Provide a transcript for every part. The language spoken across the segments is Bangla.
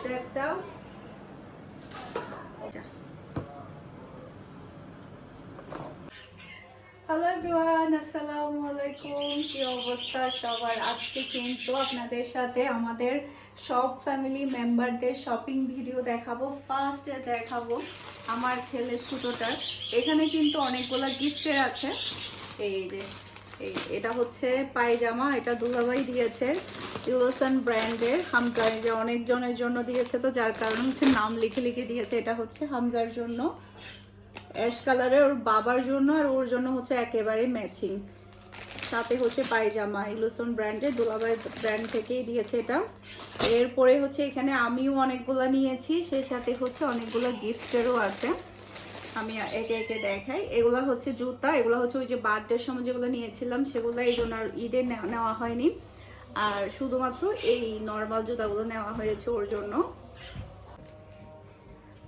এটা একটা হ্যালো এভরিওয়ান, আসসালামু আলাইকুম। কি অবস্থা সবার? আজকে কিন্তু আপনাদের সাথে আমাদের সব ফ্যামিলি মেম্বারদের শপিং ভিডিও দেখাবো। ফার্স্ট দেখাবো আমার ছেলের ছোটোটার। এখানে কিন্তু অনেকগুলো গিফটের আছে। এই যে এটা হচ্ছে পায়জামা, এটা দুলাভাই দিয়েছে ইউলোসান ব্র্যান্ডের। হামজার যে অনেকজনের জন্য দিয়েছে, তো যার কারণে হচ্ছে নাম লিখে লিখে দিয়েছে। এটা হচ্ছে হামজার জন্য অ্যাশ কালারের, ওর বাবার জন্য, আর ওর জন্য হচ্ছে একেবারে ম্যাচিং। সাথে হচ্ছে পায়জামা ইলুসন ব্র্যান্ডের, দুলাভাই ব্র্যান্ড থেকেই দিয়েছে এটা। এরপরে হচ্ছে এখানে আমিও অনেকগুলো নিয়েছি, সে সাথে হচ্ছে অনেকগুলো গিফটেরও আছে। আমি একে একে দেখাই। এগুলো হচ্ছে জুতা, এগুলো হচ্ছে ওই যে বার্থডের সময় যেগুলো নিয়েছিলাম সেগুলো, এই জন্য আর ঈদে নেওয়া হয়নি। আর শুধুমাত্র এই নর্মাল জুতাগুলো নেওয়া হয়েছে ওর জন্য।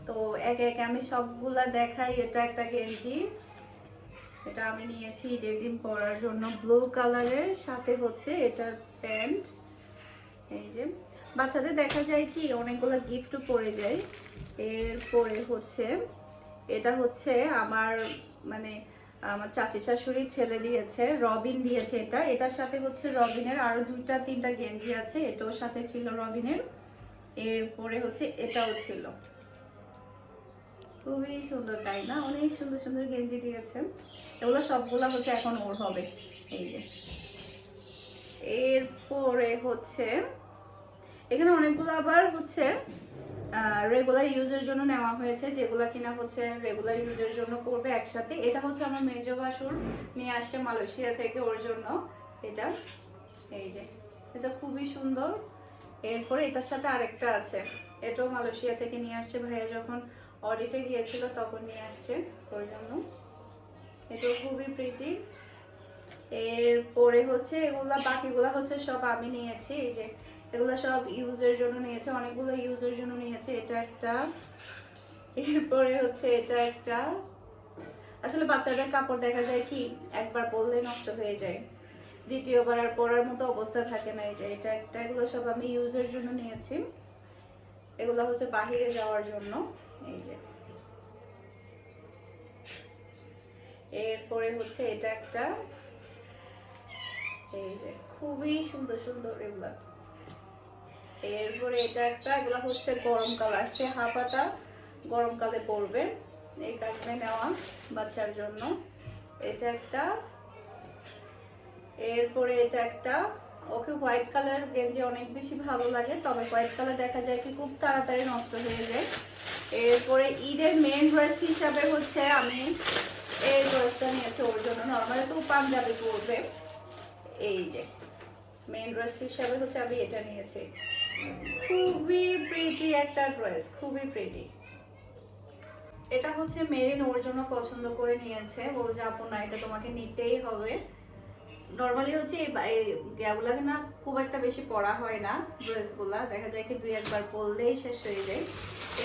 তো একে একে আমি সবগুলা দেখাই। এটা একটা গেঞ্জি, এটা আমি নিয়েছি ঈদের দিন পরার জন্য, ব্লু কালারের। সাথে হচ্ছে এটার প্যান্ট। এই যে বাচ্চাদের দেখা যায় কি অনেকগুলো গিফটও পড়ে যায়। এরপরে হচ্ছে এটা হচ্ছে আমার আমার চাচি শাশুড়ির ছেলে দিয়েছে, রবিন দিয়েছে এটা। এটার সাথে হচ্ছে রবিনের আরো দুইটা তিনটা গেঞ্জি আছে, এটাও সাথে ছিল রবিনের। এরপরে হচ্ছে এটাও ছিল। খুবই সুন্দর, তাই না? অনেক সুন্দর সুন্দর গেঞ্জি দিয়েছে। এগুলো সবগুলা হচ্ছে এখন ওর হবে। এই যে এরপরে হচ্ছে এখানে অনেকগুলো আবার হচ্ছে রেগুলার ইউজের জন্য নেওয়া হয়েছে, যেগুলো কিনা হচ্ছে রেগুলার ইউজের জন্য পড়বে একসাথে। এটা হচ্ছে আমার মেজ বাসুর নিয়ে আসছে মালয়েশিয়া থেকে ওর জন্য এটা। এই যে এটা খুবই সুন্দর। এরপরে এটার সাথে আরেকটা আছে, এটাও মালয়েশিয়া থেকে নিয়ে আসছে, ভাইয়া যখন অডিটে গিয়েছিল তখন নিয়ে আসছে ওর জন্য। এটাও খুবই প্রিটি। এরপরে হচ্ছে এগুলা, বাকিগুলা হচ্ছে সব আমি নিয়েছি। এই যে এগুলো সব ইউজের জন্য নিয়েছে, অনেকগুলো ইউজের জন্য নিয়েছে। এটা একটা, এরপরে হচ্ছে এটা একটা। আসলে বাচ্চাদের কাপড় দেখা যায় কি একবার পরলে নষ্ট হয়ে যায়, দ্বিতীয়বার আর পরার মতো অবস্থা থাকে না। এই যে এটা একটা। এগুলো সব আমি ইউজের জন্য নিয়েছি, এগুলো হচ্ছে বাহিরে যাওয়ার জন্য। এই যে এরপরে হচ্ছে এটা একটা। এই যে খুবই সুন্দর সুন্দর এগুলা। এরপরে এটা একটা, এগুলো হচ্ছে গরমকাল আসছে, হাফাতা গরমকালে পরবে এই কারণে নেওয়া বাচ্চার জন্য। এটা একটা। এরপরে এটা একটা। ওকে হোয়াইট কালার গেঞ্জি অনেক বেশি ভালো লাগে, তবে হোয়াইট কালার দেখা যায় কি খুব তাড়াতাড়ি নষ্ট হয়ে যায়। এরপরে ঈদের মেন ড্রেস হিসাবে হচ্ছে আমি এই ড্রেসটা নিয়েছি ওর জন্য। নর্মালি তো পাঞ্জাবি পরবে, এই যে মেন ড্রেস হিসাবে হচ্ছে আমি এটা নিয়েছি। খুবই প্রিটি একটা ড্রেস, খুবই প্রিটি। এটা হচ্ছে মেরিন ওর জন্য পছন্দ করে নিয়েছে, বলে যে আপু না এটা তোমাকে নিতেই হবে। নর্মালি হচ্ছে এই গ্যাগুলা না খুব একটা বেশি পরা হয় না, ড্রেসগুলা দেখা যায় কি দুই একবার পরলেই শেষ হয়ে যায়।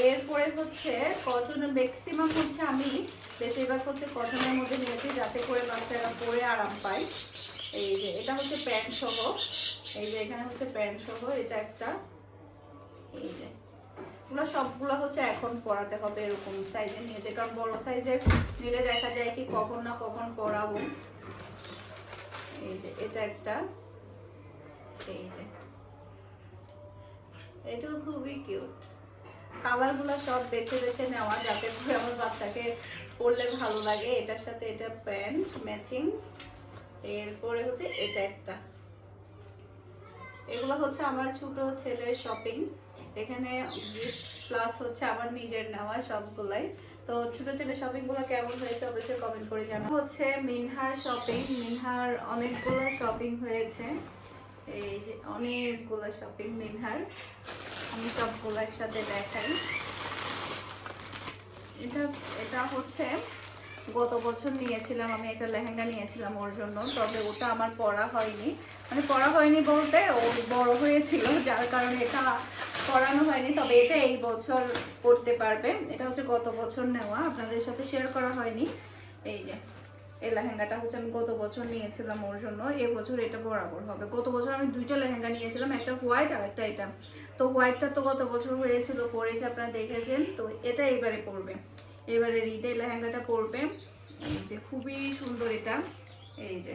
এরপরে হচ্ছে কটন, ম্যাক্সিমাম হচ্ছে আমি বেশিরভাগ হচ্ছে কটনের মধ্যে নিয়েছি, যাতে করে বাচ্চারা পরে আরাম পায়। এই যে এটা হচ্ছে প্যান্ট সহ, এই যে এখানে হচ্ছে প্যান্ট সহ এটা একটা। এই যে এগুলো সবগুলো হচ্ছে এখন পরাতে হবে এরকম সাইজের নিয়েছে, কারণ বড় সাইজের নিলে দেখা যায় কি কখন না কখন পরাবো। এই যে এটা একটা। এই যে এটাও খুবই কিউট। কালারগুলো সব বেছে বেছে নেওয়া, যাতে করে আমার বাচ্চাকে পরলে ভালো লাগে। এটার সাথে এটা প্যান্ট ম্যাচিং। এরপরে হচ্ছে এটা একটা। এগুলো হচ্ছে আমার ছোট ছেলের শপিং, এখানে গিফট প্লাস হচ্ছে আমার নিজের নেওয়া সবগুলাই। তো ছোট ছেলের শপিং গুলো কেমন হয়েছে অবশ্যই কমেন্ট করে জানাবো। হচ্ছে মিনহার শপিং, মিনহার অনেকগুলো শপিং হয়েছে। এই যে অনেকগুলো শপিং মিনহার, আমি সবগুলো একসাথে দেখাই। এটা এটা হচ্ছে গত বছর নিয়েছিলাম আমি, একটা লেহেঙ্গা নিয়েছিলাম ওর জন্য, তবে ওটা আমার পরা হয়নি। মানে পরা হয়নি বলতে ও বড় হয়েছিল, যার কারণে এটা পরানো হয়নি। তবে এটা এই বছর পরতে পারবে। এটা হচ্ছে গত বছর নেওয়া, আপনাদের সাথে শেয়ার করা হয়নি। এই যে এই লেহেঙ্গাটা হচ্ছে আমি গত বছর নিয়েছিলাম ওর জন্য, এবছর এটা বরাবর হবে। গত বছর আমি দুইটা লেহেঙ্গা নিয়েছিলাম, একটা হোয়াইট আর একটা এটা। তো হোয়াইটটা তো গত বছর হয়েছিল, পরেছে আপনারা দেখেছেন। তো এটা এবারে পরবে, এবারে ঈদের লেহেঙ্গাটা পরবে। এই যে খুবই সুন্দর এটা, এই যে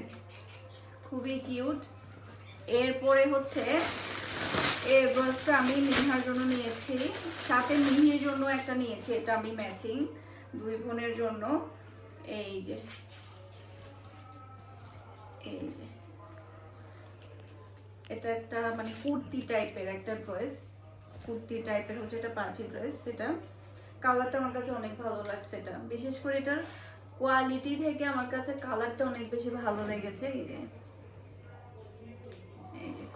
খুবই কিউট। এরপরে হচ্ছে এই ব্রাশটা আমি মিহির জন্য নিয়েছি, সাথে মিহির জন্য একটা নিয়েছি, এটা আমি ম্যাচিং দুই বোনের জন্য। এই যে এই যে এটা একটা মানে কুর্তি টাইপের একটা ড্রেস, কুর্তি টাইপের হচ্ছে এটা পার্টি ড্রেস। এটা কালারটা আমার কাছে অনেক ভালো লাগছে, এটা বিশেষ করে এটার কোয়ালিটি থেকে আমার কাছে কালারটা অনেক বেশি ভালো লেগেছে। এই যে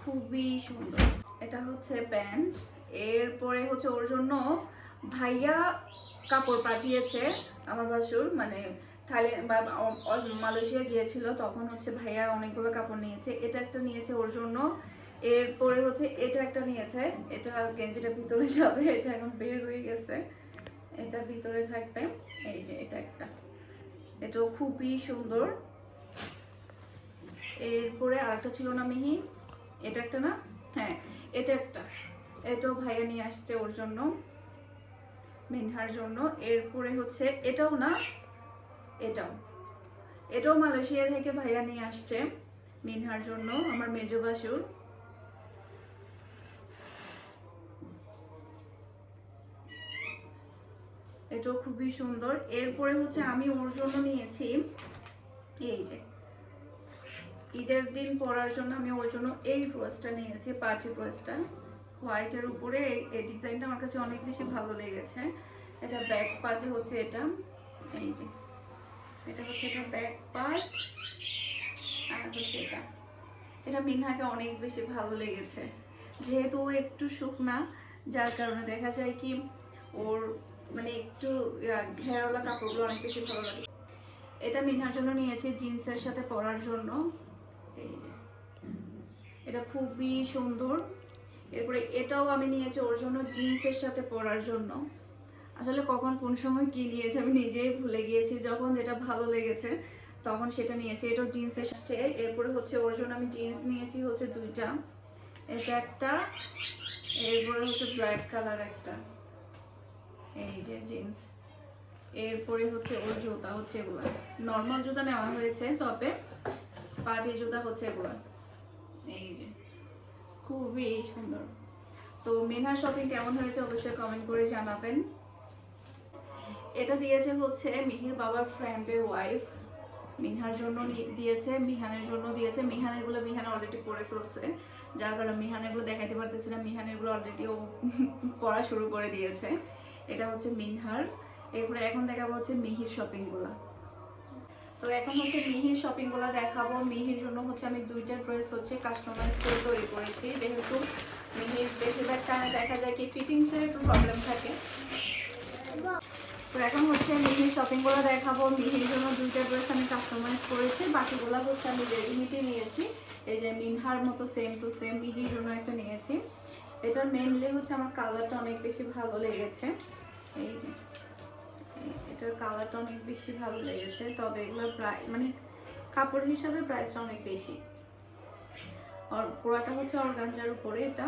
খুবই সুন্দর। এটা হচ্ছে প্যান্ট। এরপরে হচ্ছে ওর জন্য ভাইয়া কাপড় পাঠিয়েছে, আমার ভাসুর মানে থাইল্যান্ড বা মালয়েশিয়া গিয়েছিল, তখন হচ্ছে ভাইয়া অনেকগুলো কাপড় নিয়েছে। এটা একটা নিয়েছে ওর জন্য। এরপরে হচ্ছে এটা একটা নিয়েছে, এটা গেঞ্জিটা ভিতরে যাবে, এটা এখন বের হয়ে গেছে, এটা ভিতরে থাকবে। এই যে এটা একটা, এটাও খুবই সুন্দর। এরপরে আরেকটা ছিল না মিহি, এটা একটা না, হ্যাঁ এটা একটা, এটাও ভাইয়া নিয়ে আসছে ওর জন্য, মিনহার জন্য। এরপরে হচ্ছে এটাও না, এটাও এটাও মালয়েশিয়া থেকে ভাইয়া নিয়ে আসছে মিনহার জন্য, আমার মেজো বাসুর। এটাও খুবই সুন্দর। এরপরে হচ্ছে আমি ওর জন্য নিয়েছি এই যে ঈদের দিন পরার জন্য আমি ওর জন্য এই ড্রেসটা নিয়েছি, পার্টি ড্রেসটা হোয়াইটের উপরে। এই ডিজাইনটা আমার কাছে অনেক বেশি ভালো লেগেছে। এটা ব্যাক পার্টে হচ্ছে এটা, এই যে এটা হচ্ছে এটা ব্যাক পার্ট, আর হচ্ছে এটা, এটা মিনহাকে অনেক বেশি ভালো লেগেছে, যেহেতু ও একটু শুকনা, যার কারণে দেখা যায় কি ওর মানে একটু ঘেরওয়ালা কাপড়গুলো অনেক বেশি ভালো লাগে। এটা মিনহার জন্য নিয়েছি জিন্সের সাথে পরার জন্য। এই যে এটা খুবই সুন্দর। এরপরে এটাও আমি নিয়েছি ওর জন্য জিন্সের সাথে পরার জন্য। আসলে কখন কোন সময় কি নিয়েছি আমি নিজেই ভুলে গিয়েছি, যখন যেটা ভালো লেগেছে তখন সেটা নিয়েছি। এটাও জিন্সের সাথে। এরপরে হচ্ছে ওর জন্য আমি জিন্স নিয়েছি হচ্ছে দুইটা, এটা একটা, এরপরে হচ্ছে ব্ল্যাক কালার একটা, এই যে জিন্স। এরপরে হচ্ছে ওর জুতা হচ্ছে এগুলা, নর্মাল জুতা নেওয়া হয়েছে, তবে পার্টি জুতা হচ্ছে এগুলা। এই যে খুবই সুন্দর। তো মিনহার শপিং কেমন হয়েছে অবশ্যই কমেন্ট করে জানাবেন। এটা দিয়েছে হচ্ছে মিহির বাবার ফ্রেন্ডের ওয়াইফ, মিনহার জন্য দিয়েছে, মিহানের জন্য দিয়েছে। মিহানেরগুলো মিহান অলরেডি পড়ে ফেলছে, যার কারণে মিহানেরগুলো দেখাইতে পারতেছি না, মিহানেরগুলো অলরেডি ও পড়া শুরু করে দিয়েছে। এটা হচ্ছে মিনহার। এরপরে এখন দেখাবো হচ্ছে মিহির শপিংগুলো। তো এখন হচ্ছে মিহির শপিংগুলো দেখাবো। মিহির জন্য হচ্ছে আমি দুইটা ড্রেস হচ্ছে কাস্টমাইজ করে তৈরি করেছি, যেহেতু মিহির বেশিরভাগ টাইমে দেখা যায় কি ফিটিংসের একটু প্রবলেম থাকে। তো এখন হচ্ছে মিহির শপিংগুলো দেখাবো। মিহির জন্য দুইটা ড্রেস আমি কাস্টমাইজ করেছি, বাকিগুলো হচ্ছে আমি রেডিমেডই নিয়েছি। এই যে মিনহার মতো সেম টু সেম মিহির জন্য একটা নিয়েছি। এটার মেনলি হচ্ছে আমার কালারটা অনেক বেশি ভালো লেগেছে, এই যে এটার কালারটা অনেক বেশি ভালো লেগেছে, তবে এগুলোর প্রায় মানে কাপড় হিসাবে প্রাইসটা অনেক বেশি। আর পুরাটা হচ্ছে অর্গানজার উপরে এটা।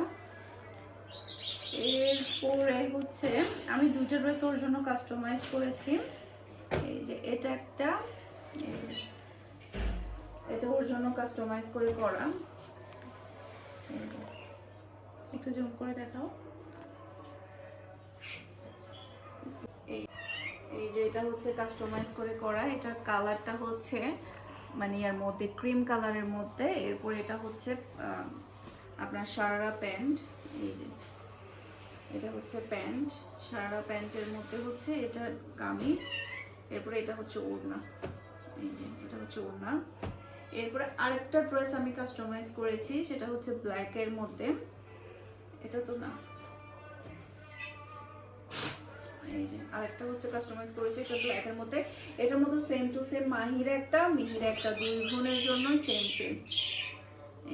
এরপরে হচ্ছে আমি দুইটা ড্রেস ওর জন্য কাস্টমাইজ করেছি। এই যে এটা একটা, এটা ওর জন্য কাস্টমাইজ করে করা। একটু জুম করে দেখাও। এই যে এটা হচ্ছে কাস্টমাইজ করে করা, এটার কালারটা হচ্ছে মানে এর মধ্যে ক্রিম কালারের মধ্যে। এরপর এটা হচ্ছে আপনার সারারা প্যান্ট, এই যে এটা হচ্ছে প্যান্ট, সারারা প্যান্টের মধ্যে হচ্ছে এটা কামিজ। এরপরে এটা হচ্ছে ওড়না, এই যে এটা হচ্ছে ওড়না। এরপরে আরেকটা ড্রেস আমি কাস্টমাইজ করেছি, সেটা হচ্ছে ব্ল্যাকের মধ্যে, এটা তো না, এই যে আরেকটা হচ্ছে কাস্টমাইজ করেছি, এটা ব্ল্যাকের মধ্যে। এটার মধ্যে সেম টু সেম মাহির একটা মিহির একটা, দুই বোনের জন্য সেম সেম।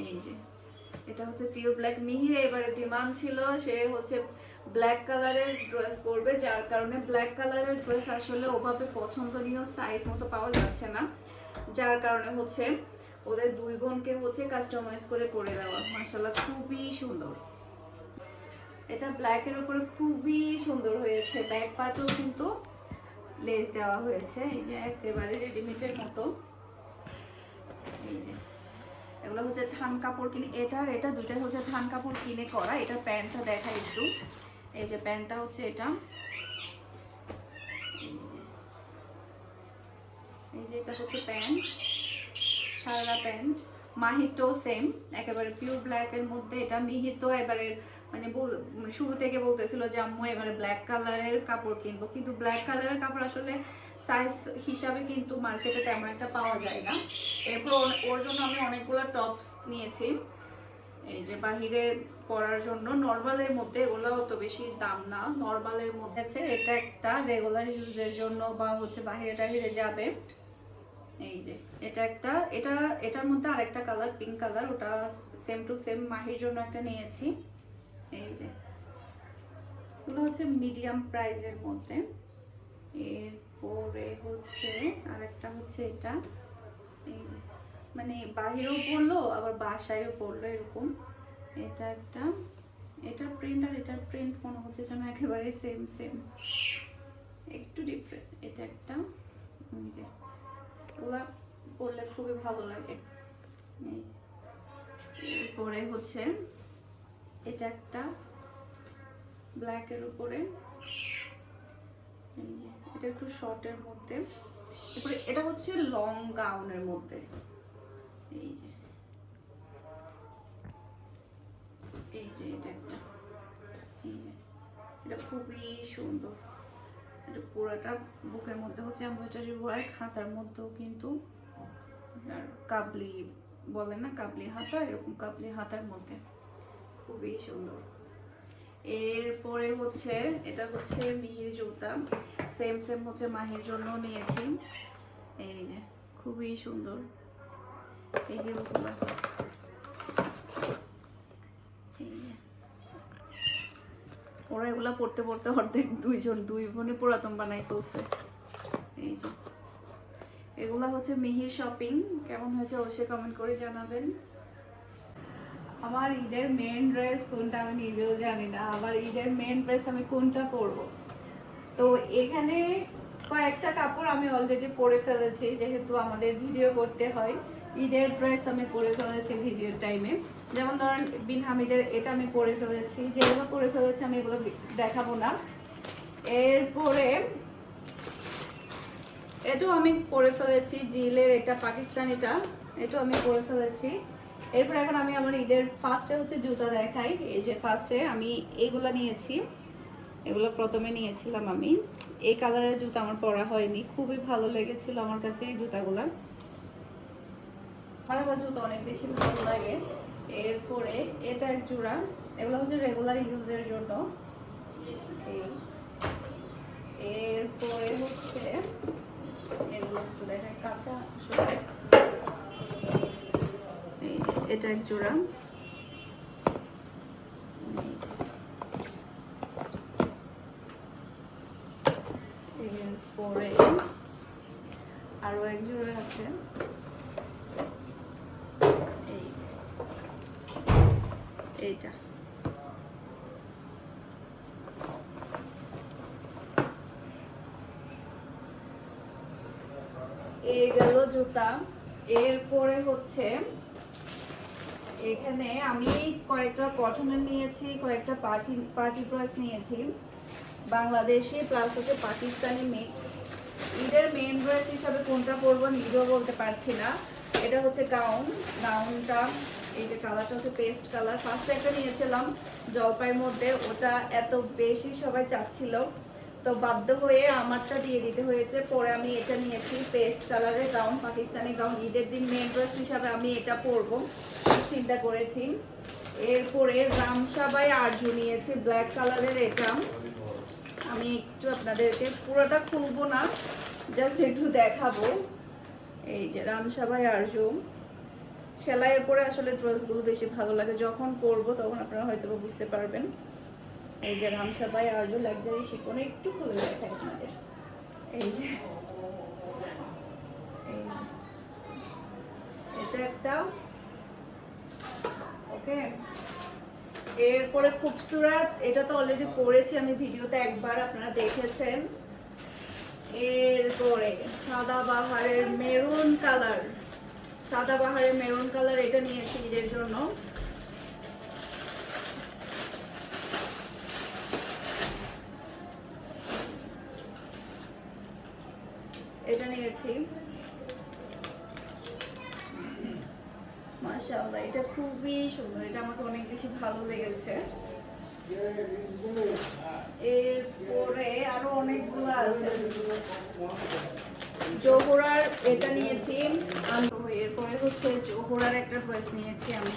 এই যে এটা হচ্ছে পিওর ব্ল্যাক। মিহির এবারে ডিমান্ড ছিল সে হচ্ছে ব্ল্যাক কালারের ড্রেস পরবে, যার কারণে ব্ল্যাক কালারের ড্রেস আসলে ওভাবে পছন্দনীয় সাইজ মতো পাওয়া যাচ্ছে না, যার কারণে হচ্ছে ওদের দুই বোনকে হচ্ছে কাস্টমাইজ করে দেওয়া। মাশাআল্লাহ খুবই সুন্দর। এটা ব্ল্যাকের উপরে খুবই সুন্দর হয়েছে। ব্যাক পাতেও কিন্তু লেস দেওয়া হয়েছে, এই যে একেবারে রেডিমেডের মতো। এই যে এগুলো হচ্ছে থান কাপড় কিনে, এটা দুইটা হচ্ছে থান কাপড় কিনে করা। এটা প্যান্টটা দেখা একটু, এই যে প্যান্টটা হচ্ছে এটা, এই যে এটা হচ্ছে প্যান্ট, সারা প্যান্ট। মাহিরটাও সেম, একেবারে পিওর ব্ল্যাকের মধ্যে। এটা মিহির তো এবারে মানে শুরু থেকে বলতেছিল যে আম্মু এবারে ব্ল্যাক কালারের কাপড় কিনবো, কিন্তু ব্ল্যাক কালারের কাপড় আসলে সাইজ হিসাবে কিন্তু মার্কেটে তেমন একটা পাওয়া যায় না। এরপর ওর জন্য আমি অনেকগুলো টপস নিয়েছি, এই যে বাহিরে পরার জন্য। নর্মালের মধ্যে, এগুলো অত বেশি দাম না, নর্মালের মধ্যে আছে। এটা একটা রেগুলার ইউজের জন্য বা হচ্ছে বাহিরে টাহিরে যাবে। এই যে এটা একটা, এটার মধ্যে আরেকটা কালার পিঙ্ক কালার, ওটা সেম টু সেম মাহির জন্য একটা নিয়েছি। এই যে এগুলো হচ্ছে মিডিয়াম প্রাইসের মধ্যে। এরপরে হচ্ছে আরেকটা হচ্ছে এটা, এই যে মানে বাহিরেও পড়লো আবার বাসায়ও পড়লো এরকম। এটা একটা, এটার প্রিন্ট আর এটার প্রিন্ট মনে হচ্ছে যেন একেবারে সেম সেম, একটু ডিফারেন্ট। এটা একটা, এই যে ওগুলা পরলে খুবই ভালো লাগে। এরপরে হচ্ছে এটা একটা ব্ল্যাকের উপরে, এই যে এটা একটু শর্টের মধ্যে। এরপরে এটা হচ্ছে লং গাউনের মধ্যে, এই যে এটা একটা, এই যে এটা খুবই সুন্দর। এটা পুরোটা বুকের মধ্যে হচ্ছে এমব্রয়ডারি ওয়ার্ক, হাতার মধ্যেও কিন্তু কাবলি বলে না, কাবলি হাতা, এরকম কাবলি হাতার মধ্যে খুবই সুন্দর। এরপরে হচ্ছে এটা হচ্ছে মিহির জুতা, সেম সেম হচ্ছে মাহির জন্য নিয়েছি। এই যে খুবই সুন্দর এই হিলগুলো, ওরা এগুলা পড়তে পড়তে অর্ধেক দুই বোনে পুরাতন বানাই ফেলছে। এই যে এগুলা হচ্ছে মিহির শপিং। কেমন হয়েছে অবশ্যই কমেন্ট করে জানাবেন। আমার ঈদের মেন ড্রেস কোনটা আমি নিজেও জানি না, আমার ঈদের মেন ড্রেস আমি কোনটা পরবো। তো এখানে কয়েকটা কাপড় আমি অলরেডি পরে ফেলেছি, যেহেতু আমাদের ভিডিও করতে হয়। ঈদের ড্রেস আমি পরে ফেলেছি ভিডিওর টাইমে, যেমন ধরেন বিন হামিদের এটা আমি পরে ফেলেছি। যেগুলো পরে ফেলেছি আমি এগুলো দেখাবো না। এরপরে এটাও আমি পরে ফেলেছি, জিলের এটা পাকিস্তানিটা, এটাও আমি পরে ফেলেছি। এরপর এখন আমি আমার ঈদের ফার্স্টে হচ্ছে জুতা দেখাই। এই যে ফার্স্টে আমি এইগুলো নিয়েছি, এগুলো প্রথমে নিয়েছিলাম আমি। এই কালারের জুতা আমার পরা হয়নি, খুবই ভালো লেগেছিল আমার কাছে এই জুতাগুলো। আমার আবার জুতো অনেক বেশি ভালো লাগে। এরপরে এটা এক জোড়া, এগুলো হচ্ছে রেগুলার ইউজের জন্য। এরপরে হচ্ছে এগুলো একটু দেখায় কাঁচা, এটা এক জোড়া। এরপরে আরো এক জোড়া আছে, এইটা। এই গেল জুতা। এরপরে হচ্ছে এখানে আমি কয়েকটা কটনের নিয়েছি, কয়েকটা পার্টি ড্রেস নিয়েছি, বাংলাদেশি প্লাস হচ্ছে পাকিস্তানি মিক্স। ঈদের মেন ড্রেস হিসাবে কোনটা পরবো নিজেও বলতে পারছি না। এটা হচ্ছে গাউনটা, এই যে কালারটা হচ্ছে পেস্ট কালার। ফার্স্টে একটা নিয়েছিলাম জলপাইয়ের মধ্যে, ওটা এত বেশি সবাই চাচ্ছিল, তো বাধ্য হয়ে আমারটা দিয়ে দিতে হয়েছে। পরে আমি এটা নিয়েছি পেস্ট কালারের গাউন, পাকিস্তানি গাউন। ঈদের দিন মেন ড্রেস হিসাবে আমি এটা পরবো চিন্তা করেছি। এরপরে রামসাবাই আরজু নিয়েছি ব্ল্যাক কালারের, এটা আমি একটু আপনাদেরকে পুরোটা খুলবো না, জাস্ট একটু দেখাবো। এই যে রামসাবাই আরজু, সেলাইয়ের পরে আসলে ড্রেসগুলো বেশি ভালো লাগে, যখন পরবো তখন আপনারা হয়তো বুঝতে পারবেন। এই যে রামসাবাই আরজু লাক্সারি শিফনে, একটু খুলে দেখাই আপনাদের। এই যে এটা একটা, ওকে। এরপরে খুবসুরত, এটা তো অলরেডি পরেছি আমি ভিডিওতে একবার, আপনারা দেখেছেন। এরপরে সাদাবাহারের মেরুন কালার, সাদাবাহারের মেরুন কালার, এটা নিয়েছি ঈদের জন্য। এটা নিয়েছি, মাশাআল্লাহ এটা খুবই সুন্দর, এটা আমাকে অনেক বেশি ভালো লেগেছে। এরপরে আরো অনেকগুলো আছে, জোহরার এটা নিয়েছি। এরপরে হচ্ছে জোহরার একটা ড্রেস নিয়েছি আমি,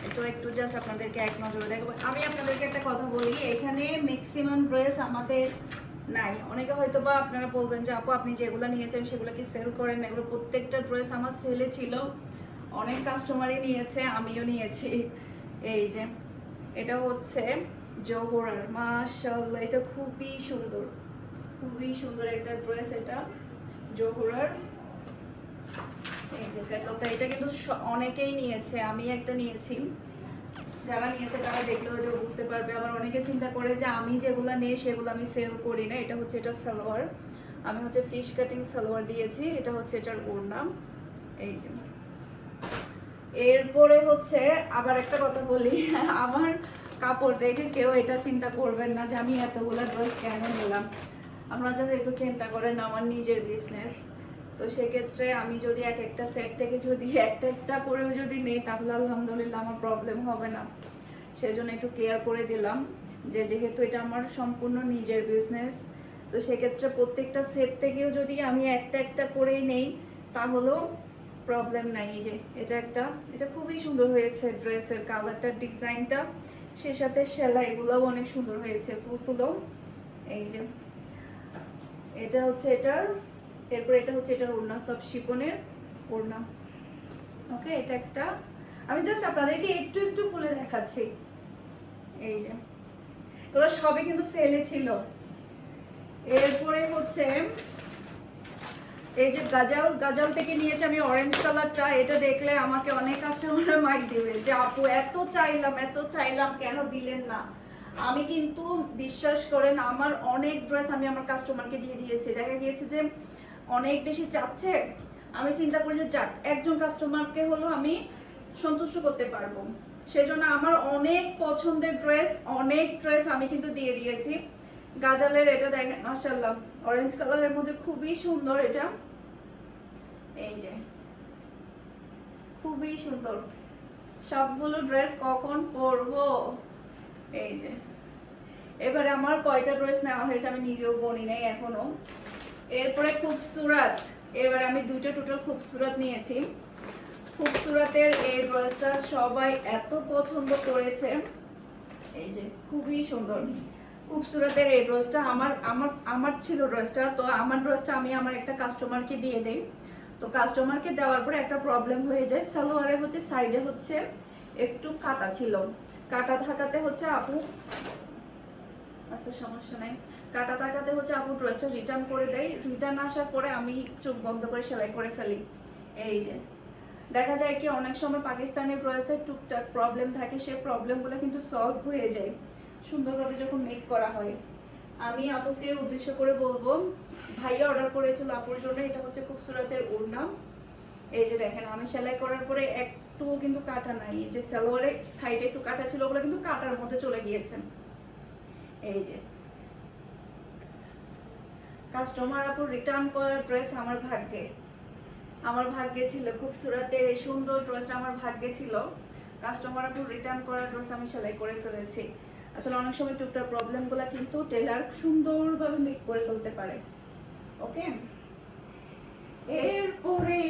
এটা একটু জাস্ট আপনাদেরকে এক নজরে দেখাবো। আমি আপনাদেরকে একটা কথা বলি, এখানে ম্যাক্সিমাম ড্রেস আমাদের নাই। অনেকে হয়তো বা আপনারা বলবেন যে আপু আপনি যেগুলো নিয়েছেন সেগুলো কি সেল করেন? এগুলো প্রত্যেকটা ড্রেস আমার সেলে ছিল, অনেক কাস্টমারই নিয়েছে, আমিও নিয়েছি। এই যে এটা হচ্ছে জোহরার, মাশাআল্লাহ এটা খুবই সুন্দর, খুবই সুন্দর একটা ড্রেস, এটা জোহরার। এই যে ক্যাটলগটা, এটা কিন্তু অনেকেই নিয়েছে, আমি একটা নিয়েছি। যারা নিয়েছে তারা দেখলে হয়তো বুঝতে পারবে। আবার অনেকে চিন্তা করে যে আমি যেগুলো নেই সেগুলো আমি সেল করি না। এটা হচ্ছে এটা সালোয়ার, আমি হচ্ছে ফিশ কাটিং সালোয়ার দিয়েছি, এটা হচ্ছে এটার ওড়না। এই যে এরপরে হচ্ছে আবার একটা কথা বলি, আমার কাপড় দেখে কেউ এটা চিন্তা করবেন না যে আমি এতগুলো ড্রেস কেন নিলাম। আপনারা যারা একটু চিন্তা করেন, আমার নিজের বিজনেস, তো সেক্ষেত্রে আমি যদি এক একটা সেট থেকে যদি একটা একটা করেও যদি নেই তাহলে আলহামদুলিল্লাহ আমার প্রবলেম হবে না। সেজন্য একটু ক্লিয়ার করে দিলাম যে যেহেতু এটা আমার সম্পূর্ণ নিজের বিজনেস, তো সেক্ষেত্রে প্রত্যেকটা সেট থেকেও যদি আমি একটা একটা করেই নেই তাহলেও প্রবলেম নাই। যে এটা একটা, এটা খুবই সুন্দর হয়েছে ড্রেসের কালারটা, ডিজাইনটা, সেই সাথে সেলাইগুলোও অনেক সুন্দর হয়েছে, ফুলগুলো। এই যে এটা হচ্ছে এটার, এরপর এটা হচ্ছে এটার ওড়না, সব শিফনের ওড়না। ওকে, এটা একটা, আমি জাস্ট আপনাদেরকে একটু একটু খুলে দেখাচ্ছি। এই যে এগুলো সবই কিন্তু সেলে ছিল। এরপরে হচ্ছে এই যে গাজাল থেকে নিয়েছি আমি অরেঞ্জ কালারটা। এটা দেখলে আমাকে অনেক কাস্টমার মাইক দিবে যে আপু এত চাইলাম কেন দিলেন না। আমি কিন্তু বিশ্বাস করেন আমার অনেক ড্রেস আমি আমার কাস্টমারকে দিয়ে দিয়েছি। দেখা গিয়েছে যে অনেক বেশি চাচ্ছে, আমি চিন্তা করি যে যাক একজন কাস্টমারকে হলো আমি সন্তুষ্ট করতে পারবো, সেজন্য আমার অনেক পছন্দের অনেক ড্রেস আমি কিন্তু দিয়ে দিয়েছি। গাজালের এটা দেখেন মাশাআল্লাহ, অরেঞ্জ কালারের মধ্যে খুবই সুন্দর এটা। এই যে খুবই সুন্দর, সবগুলো ড্রেস কখন পরবো। এই যে এবারে আমার কয়টা ড্রেস নেওয়া হয়েছে আমি নিজেও গনি নাই এখনো। এরপরে খুবসুরত, এবারে আমি দুইটা টোটাল খুবসুরত নিয়েছি। খুবসুরতের এই ড্রেসটা সবাই এত পছন্দ করেছে, এই যে খুবই সুন্দর। খুবসুরতের এই ড্রেসটা আমার ছিল ড্রেসটা, তো আমার ড্রেসটা আমি আমার একটা কাস্টমারকে দিয়ে দেই। তো কাস্টমারকে দেওয়ার পরে একটা প্রবলেম হয়ে যায়, সালোয়ারে হচ্ছে সাইডে হচ্ছে একটু কাটা ছিল, কাটা থাকাতে হচ্ছে আপু, আচ্ছা সমস্যা নাই, কাটা থাকাতে হচ্ছে আপু ড্রেসটা রিটার্ন করে দেয়। রিটার্ন আসার পরে আমি চোখ বন্ধ করে সেলাই করে ফেলি। এই যে দেখা যায় কি অনেক সময় পাকিস্তানি ড্রেসের টুকটাক প্রবলেম থাকে, সেই প্রবলেমগুলো কিন্তু সলভ হয়ে যায় সুন্দরভাবে যখন মেক করা হয়। আমি আপুকে উদ্দেশ্য করে বলবো, ভাইয়া অর্ডার করেছিল আপুর জন্য, এটা হচ্ছে খুবসুরতের ওড়না। এই যে দেখেন আমি সেলাই করার পরে একটুও কিন্তু কাটা নাই, যে সালোয়ারের সাইডে একটু কাটা ছিল ওগুলো কিন্তু কাটার মধ্যে চলে গিয়েছে। এই যে কাস্টমার আপুর রিটার্ন করার ড্রেস আমার ভাগ্যে ছিল, খুবসুরতের এই সুন্দর ড্রেসটা আমার ভাগ্যে ছিল। কাস্টমার আপুর রিটার্ন করার ড্রেস আমি সেলাই করে ফেলেছি। আসলে অনেক সময় টুকটাক প্রবলেমগুলো কিন্তু টেলার সুন্দরভাবে মেক করে ফেলতে পারে। ওকে, এরপরে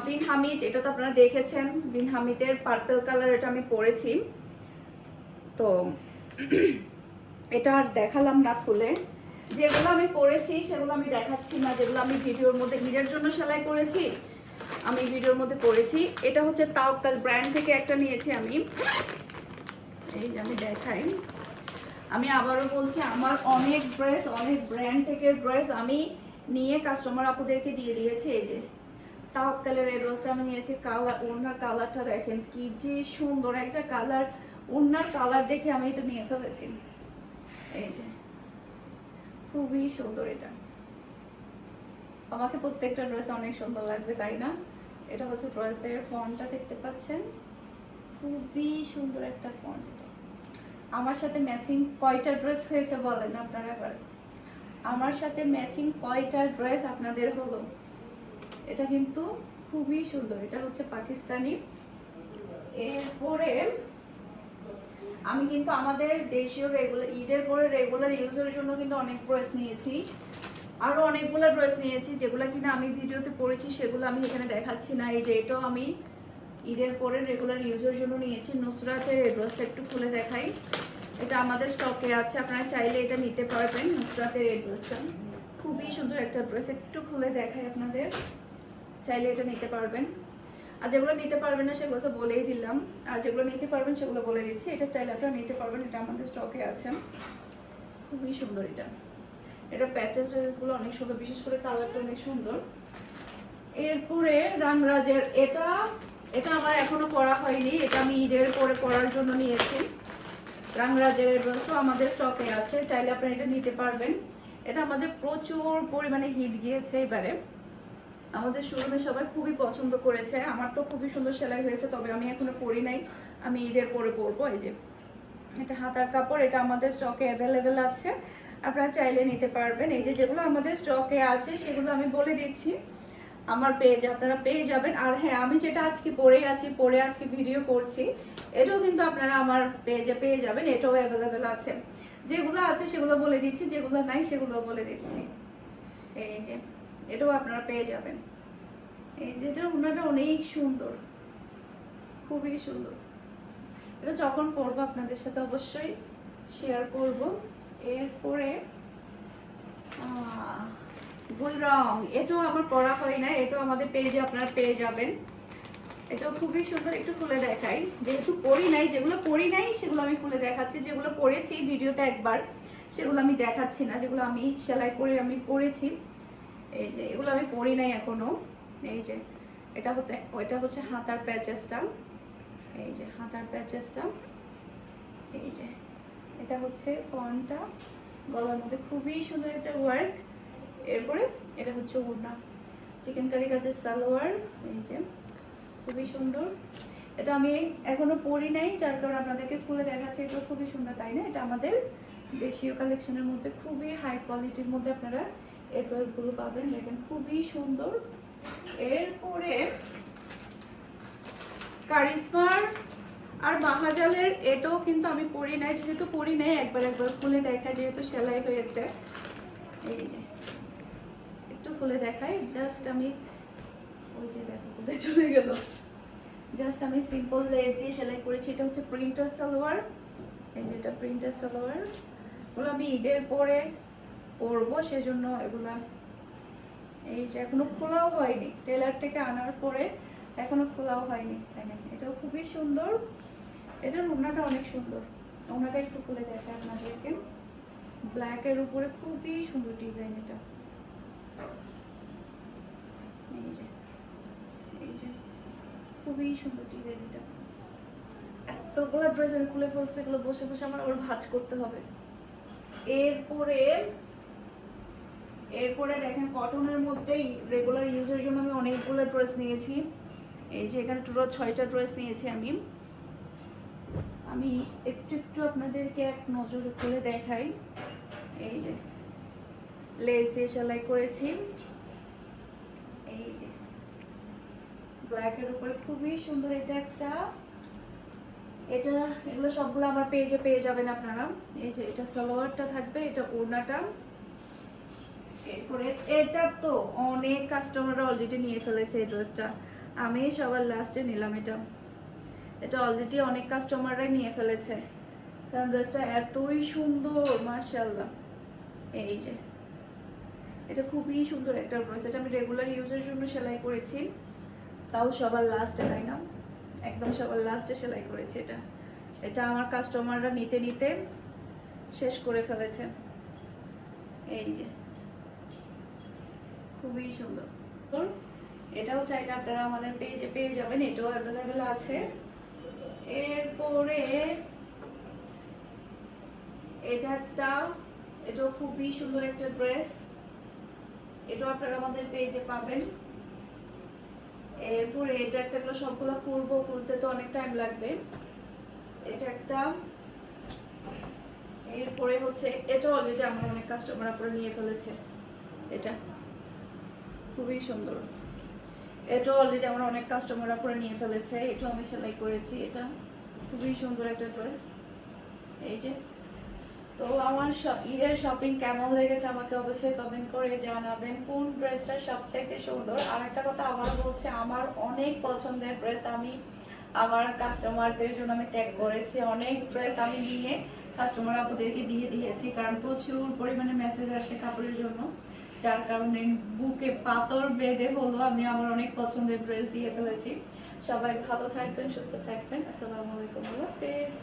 বিন হামিদ, এটা তো আপনারা দেখেছেন, বিন হামিদের পার্পল কালার, এটা আমি পরেছি। তো এটা আর দেখালাম না খুলে, যেগুলো আমি পরেছি সেগুলো আমি দেখাচ্ছি না, যেগুলো আমি ভিডিওর মধ্যে ঈদের জন্য সেলাই করেছি আমি ভিডিওর মধ্যে পরেছি। এটা হচ্ছে তাওকাল ব্র্যান্ড থেকে একটা নিয়েছি আমি। এই যে আমি দেখাই, আমি আবারও বলছি আমার অনেক ব্র্যান্ড থেকে ড্রেস আমি নিয়ে কাস্টমার আপুদেরকে দিয়ে দিয়েছি। এই যে তাওয়াক্কালের এই ড্রেসটা আমি নিয়েছি। কালার, ওড়নার কালারটা দেখেন কি যে সুন্দর একটা কালার, ওড়নার কালার দেখে আমি এটা নিয়ে ফেলেছি। এই যে খুবই সুন্দর এটা। আমাকে প্রত্যেকটা ড্রেস অনেক সুন্দর লাগবে, তাই না? এটা হচ্ছে ড্রেসের ফন্টটা, দেখতে পাচ্ছেন খুবই সুন্দর একটা ফন্ট। এটা আমার সাথে ম্যাচিং কয়টা ড্রেস হয়েছে বলেন আপনারা এবার? আমার সাথে ম্যাচিং কয়টা ড্রেস আপনাদের হলো? এটা কিন্তু খুবই সুন্দর। এটা হচ্ছে পাকিস্তানি। এরপরে আমি কিন্তু আমাদের দেশীয় রেগুলার, ঈদের পরে রেগুলার ইউজের জন্য কিন্তু অনেক ড্রেস নিয়েছি, আরও অনেকগুলো ড্রেস নিয়েছি যেগুলো কিনা আমি ভিডিওতে পরেছি, সেগুলো আমি এখানে দেখাচ্ছি না। এই যে এটাও আমি ঈদের পরে রেগুলার ইউজের জন্য নিয়েছি। নুসরাতের এই ড্রেসটা একটু খুলে দেখাই। এটা আমাদের স্টকে আছে, আপনারা চাইলে এটা নিতে পারবেন। নুসরাতের এই ড্রেসটা খুবই সুন্দর একটা ড্রেস, একটু খুলে দেখাই আপনাদের, চাইলে এটা নিতে পারবেন। আর যেগুলো নিতে পারবেন না সেগুলো তো বলেই দিলাম, আর যেগুলো নিতে পারবেন সেগুলো বলে দিচ্ছি। এটা চাইলে আপনারা নিতে পারবেন, এটা আমাদের স্টকে আছে। খুবই সুন্দর এটা। এটা প্যাচেস ড্রেসগুলো অনেক সুন্দর, বিশেষ করে কালারটা অনেক সুন্দর। এরপরে রামরাজের এটা, এটা আমার এখনো পরা হয়নি, এটা আমি ঈদের পরে পরার জন্য নিয়েছি। রামরাজের ড্রেসও আমাদের স্টকে আছে, চাইলে আপনারা এটা নিতে পারবেন। এটা আমাদের প্রচুর পরিমাণে হিট গিয়েছে এবারে, আমাদের শোরুমে সবাই খুবই পছন্দ করেছে। আমার তো খুবই সুন্দর সেলাই হয়েছে, তবে আমি এখনো পরি নাই, আমি ঈদের পরে পরবো। এই যে এটা হাতার কাপড়, এটা আমাদের স্টকে অ্যাভেলেবেল আছে, আপনারা চাইলে নিতে পারবেন। এই যে যেগুলো আমাদের স্টকে আছে সেগুলো আমি বলে দিচ্ছি, আমার পেজে আপনারা পেয়ে যাবেন। আর হ্যাঁ, আমি যেটা আজকে পরে আজকে ভিডিও করছি, এটাও কিন্তু আপনারা আমার পেজে পেয়ে যাবেন, এটাও অ্যাভেলেবেল আছে। যেগুলো আছে সেগুলো বলে দিচ্ছি, যেগুলো নাই সেগুলো বলে দিচ্ছি। এই যে এটাও আপনারা পেয়ে যাবেন। এই যে এটা ওনাটা অনেক সুন্দর, খুবই সুন্দর। এটা যখন পরবো আপনাদের সাথে অবশ্যই শেয়ার করব। এরপরে গুল রং, এটাও আমার পরা হয় না, এটাও আমাদের পেজে আপনারা পেয়ে যাবেন। এটাও খুবই সুন্দর, একটু খুলে দেখাই। যেহেতু পরি নাই, যেগুলো পরি নাই সেগুলো আমি খুলে দেখাচ্ছি, যেগুলো পরেছি ভিডিওতে একবার সেগুলো আমি দেখাচ্ছি না, যেগুলো আমি সেলাই করে আমি পরেছি। এই যে এগুলো আমি পরি নাই এখনো। এই যে এটা হচ্ছে হাতার প্যাচেসটা, এই যে হাতার প্যাচেসটা, এই যে এটা হচ্ছে ফন্টটা, গলার মধ্যে খুবই সুন্দর একটা ওয়ার্ক। এরপরে এটা হচ্ছে ওড়না, চিকেন কারি কাজের সালোয়ার, এই যে খুবই সুন্দর। এটা আমি এখনো পরি নাই, যার কারণে আপনাদেরকে খুলে দেখাচ্ছি। এটা খুবই সুন্দর, তাই না? এটা আমাদের দেশীয় কালেকশনের মধ্যে খুবই হাই কোয়ালিটির মধ্যে আপনারা এই ড্রেসগুলো পাবেন, দেখেন খুবই সুন্দর। এরপরে কারিশমার আর মাহাজালের, এটাও কিন্তু আমি পরি নাই, যেহেতু পরি নাই একবার খুলে দেখা, যেহেতু সেলাই হয়েছে। এই যে একটু খুলে দেখাই, জাস্ট আমি ওই যে দেখো কোথায় চলে গেল, জাস্ট আমি সিম্পল লেস দিয়ে সেলাই করেছি। এটা হচ্ছে প্রিন্টার সালোয়ার, এই যে এটা প্রিন্টার সালোয়ার। ওগুলো আমি ঈদের পরে পরবো, সেজন্য এগুলা এই যে এখনো খোলাও হয়নি, টেলার থেকে আনার পরে এখনো খোলাও হয়নি। দেখেন এটাও খুবই সুন্দর, এটার ওড়নাটা অনেক সুন্দর। ওড়নাটা একটু খুলে দেখায় আপনাদেরকে, ব্ল্যাকের উপরে খুবই সুন্দর ডিজাইন এটা। এই যে এই যে খুবই সুন্দর ডিজাইন এটা। এতগুলো ড্রেস আমি খুলে ফেলছি, এগুলো বসে বসে আমার আবার ভাঁজ করতে হবে। এরপরে দেখেন কটনের মধ্যেই রেগুলার ইউজের জন্য আমি অনেকগুলো ড্রেস নিয়েছি। এই যে এখানে টোটাল 6টা ড্রেস নিয়েছি আমি একটু একটু আপনাদেরকে এক নজরে করে দেখাই। এই যে লেস দিয়ে সেলাই করেছি, এই যে ব্ল্যাকের উপরে খুবই সুন্দর। এটা একটা, এটা এগুলো সবগুলো আমার পেজে পেয়ে যাবেন আপনারা। এই যে এটা সালোয়ারটা থাকবে, এটা ওড়নাটা। এরপরে এটা তো অনেক কাস্টমাররা অলরেডি নিয়ে ফেলেছে এই ড্রেসটা, আমি সবার লাস্টে নিলাম। এটা অলরেডি অনেক কাস্টমাররাই নিয়ে ফেলেছে, কারণ ড্রেসটা এতই সুন্দর মাশাআল্লাহ। এই যে এটা খুবই সুন্দর একটা ড্রেস, এটা আমি রেগুলার ইউজের জন্য সেলাই করেছি, তাও সবার লাস্টে, তাই না? একদম সবার লাস্টে সেলাই করেছি এটা আমার কাস্টমাররা নিতে নিতে শেষ করে ফেলেছে। এই যে খুবই সুন্দর। এটাও চাইলে আপনারা আমাদের পেজে পেয়ে যাবেন, এটাও অ্যাভেলেবেল আছে। এরপরে এটাও খুবই সুন্দর একটা ড্রেস, এটাও আপনারা আমাদের পেজে পাবেন। এরপরে এটা একটা, সবগুলো খুলতে তো অনেক টাইম লাগবে। এটা একটা, এরপরে হচ্ছে এটা অলরেডি আমার অনেক কাস্টমার আপনারা নিয়ে ফেলেছে। এটা খুবই সুন্দর, এটা অলরেডি আমার অনেক কাস্টমার আপনারা নিয়ে ফেলেছে। এটাও আমি সেলাই করেছি। এটা খুবই সুন্দর একটা ড্রেস। এই যে, তো আমার ঈদের শপিং কেমন লেগেছে আমাকে অবশ্যই কমেন্ট করে জানাবেন, কোন ড্রেসটা সবচাইতে সুন্দর। আর একটা কথা আবার বলছি, আমার অনেক পছন্দের ড্রেস আমি আমার কাস্টমারদের জন্য আমি ত্যাগ করেছি। অনেক ড্রেস আমি নিয়ে কাস্টমার আপুদেরকে দিয়ে দিয়েছি, কারণ প্রচুর পরিমাণে মেসেজ আসে কাপড়ের জন্য, যার কারণে বুকে পাথর বেঁধে হলো আমি আমার অনেক পছন্দের ড্রেস দিয়ে ফেলেছি। সবাই ভালো থাকবেন, সুস্থ থাকবেন। আসসালামু আলাইকুম, আল্লাহ হাফেজ।